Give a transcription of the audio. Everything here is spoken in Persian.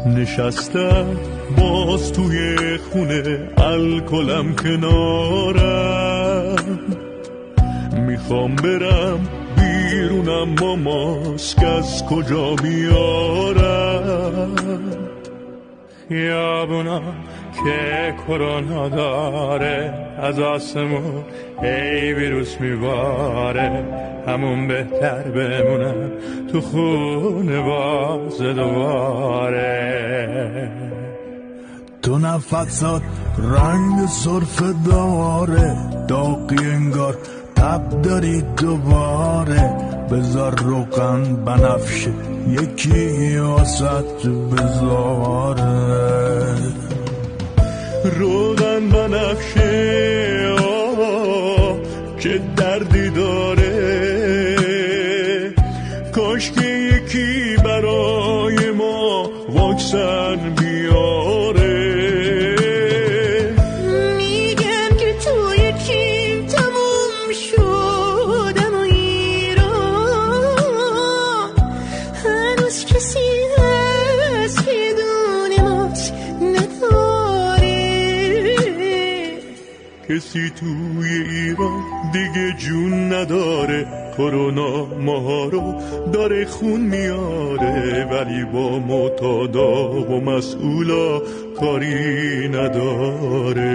نشستم باز توی خونه، الکلم کنارم، میخوام برم بیرونم با ماسک از کجا بیارم. خیابونا که کرونا داره، از آسمون ای ویروس میباره، همون بهتر بمونم تو خونه باز دوباره. تو نفسات رنگ سرف داره، داغی انگار تب داری دوباره. بذار روغن بنفشه یکی واسط بذاره. روغن بنفشه چه دردی داره، کاش که یکی برای ما واکسن بیاره. میگن که توی چین تموم شدن و ایران، هنوز کسی هست که دونه ماچ نداره. کسی توی ایران دیگه جون نداره، کرونا ماها رو داره خون میاره، ولی با معتادا و مسئولا کاری نداره.